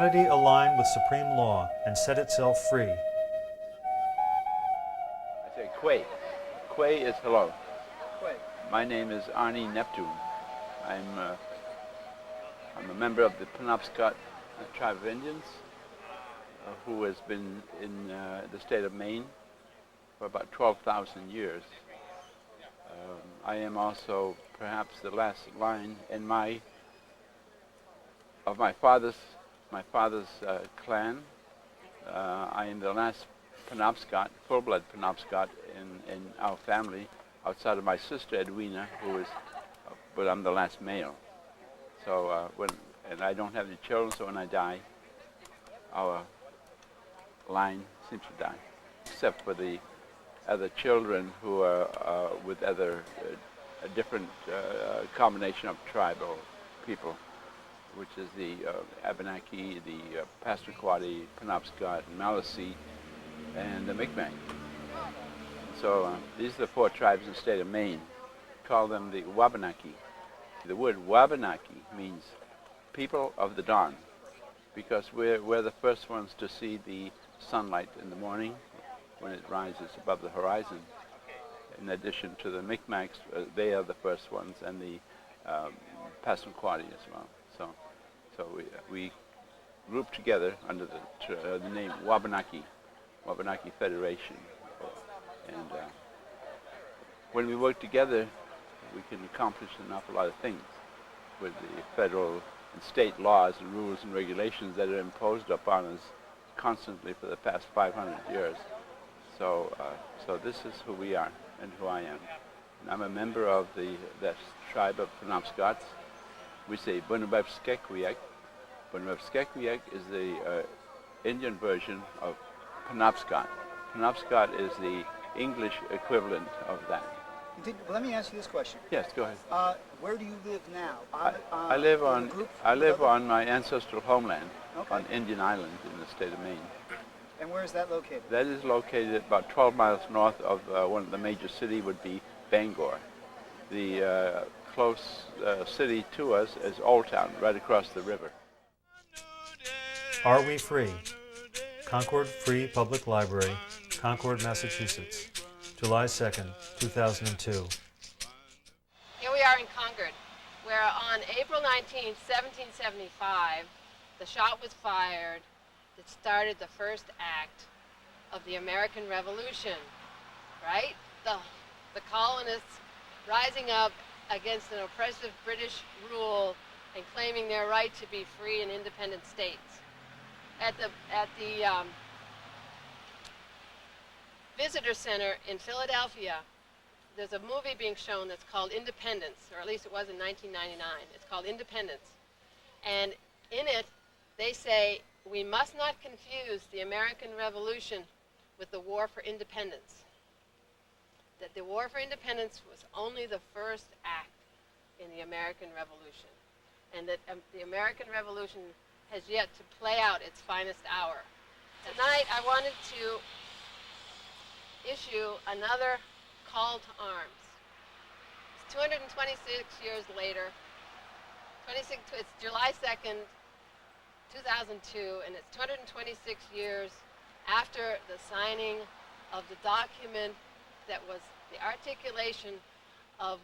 humanity aligned with supreme law and set itself free. I say Quay. Quay is hello. Quay. My name is Arnie Neptune. I'm a member of the Penobscot tribe of Indians who has been in the state of Maine for about 12,000 years. I am also perhaps the last line in my father's clan. I am the last Penobscot, full-blood Penobscot in our family, outside of my sister Edwina, but I'm the last male. So and I don't have any children, so when I die, our line seems to die, except for the other children who are with other a different combination of tribal people, which is the Abenaki, the Passamaquoddy, Penobscot, Maliseet, and the Mi'kmaq. So these are the 4 tribes in the state of Maine. Call them the Wabanaki. The word Wabanaki means people of the dawn, because we're the first ones to see the sunlight in the morning when it rises above the horizon. In addition to the Mi'kmaqs, they are the first ones, and the Passamaquoddy as well. So we group together under the name Wabanaki Federation, and when we work together, we can accomplish an awful lot of things with the federal and state laws and rules and regulations that are imposed upon us constantly for the past 500 years. So this is who we are and who I am. And I'm a member of that tribe of Penobscots. We say Bunabevskekwiek. Bunabevskekwiek is the Indian version of Penobscot. Penobscot is the English equivalent of that. Let me ask you this question. Yes, go ahead. Where do you live now? I live on my ancestral homeland, okay, on Indian Island in the state of Maine. And where is that located? That is located about 12 miles north of one of the major cities would be Bangor. The close city to us is Old Town, right across the river. Are we free? Concord Free Public Library, Concord, Massachusetts, July 2nd, 2002. Here we are in Concord, where on April 19, 1775, the shot was fired that started the first act of the American Revolution, right? The colonists rising up against an oppressive British rule and claiming their right to be free and independent states. At the Visitor Center in Philadelphia, there's a movie being shown that's called Independence, or at least it was in 1999. It's called Independence. And in it, they say, we must not confuse the American Revolution with the War for Independence. That the War for Independence was only the first act in the American Revolution. And that the American Revolution has yet to play out its finest hour. Tonight, I wanted to issue another call to arms. It's 226 years later. It's July 2nd, 2002, and it's 226 years after the signing of the document that was the articulation of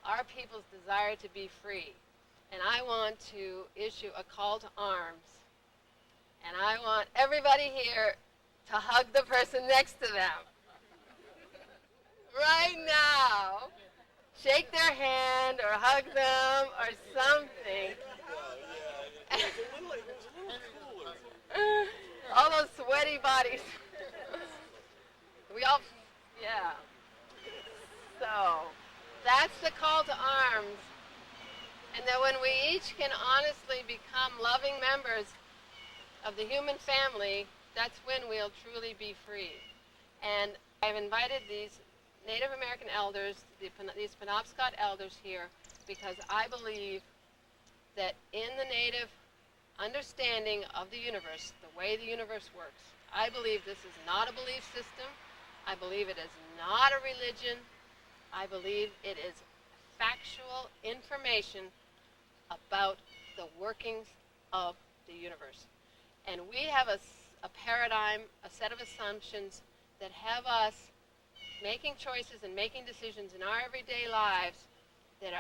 our people's desire to be free. And I want to issue a call to arms. And I want everybody here to hug the person next to them. Right now. Shake their hand or hug them or something. All those sweaty bodies. We all, yeah. So, that's the call to arms. And that when we each can honestly become loving members of the human family, that's when we'll truly be free. And I've invited these Native American elders, these Penobscot elders here, because I believe that in the Native understanding of the universe, the way the universe works, I believe this is not a belief system. I believe it is not a religion. I believe it is factual information about the workings of the universe. And we have a paradigm, a set of assumptions that have us making choices and making decisions in our everyday lives that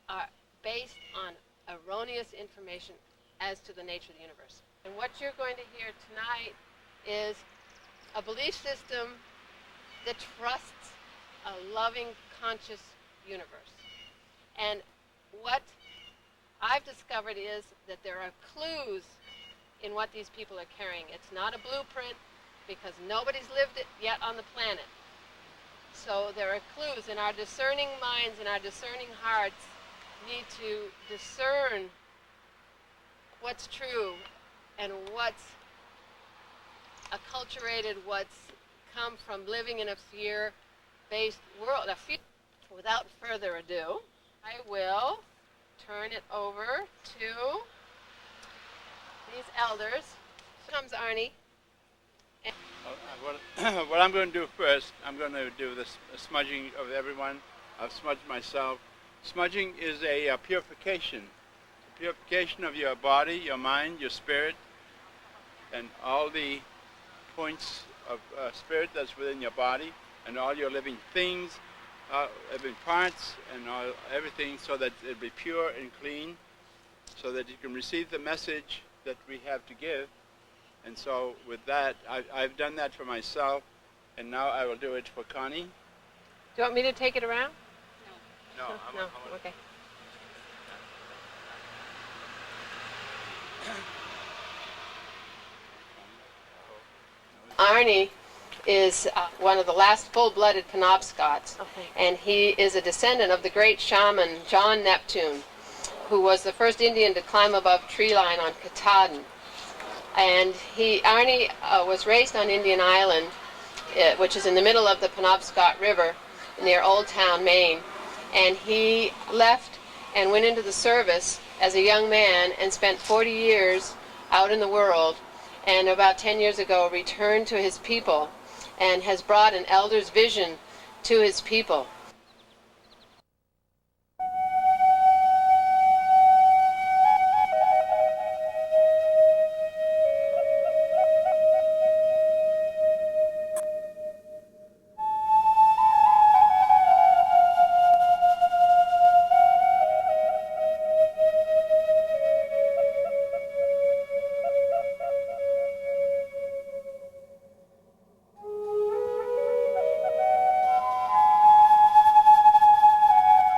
are based on erroneous information as to the nature of the universe. And what you're going to hear tonight is a belief system that trusts a loving, conscious universe. And what I've discovered is that there are clues in what these people are carrying. It's not a blueprint because nobody's lived it yet on the planet. So there are clues, and our discerning minds and our discerning hearts need to discern what's true and what's acculturated, what's come from living in a fear-based world. Without further ado, I will turn it over to these elders. Here comes Arnie. What I'm going to do first, I'm going to do the smudging of everyone. I've smudged myself. Smudging is a purification. Purification of your body, your mind, your spirit, and all the points of spirit that's within your body, and all your living things, living parts, and everything, so that it'll be pure and clean, so that you can receive the message that we have to give. And so with that, I've done that for myself, and now I will do it for Connie. Do you want me to take it around? No. No, okay. Arnie is one of the last full-blooded Penobscots, and he is a descendant of the great shaman John Neptune, who was the first Indian to climb above tree line on Katahdin. And Arnie was raised on Indian Island, which is in the middle of the Penobscot River near Old Town, Maine. And he left and went into the service as a young man and spent 40 years out in the world, and about 10 years ago returned to his people and has brought an elder's vision to his people.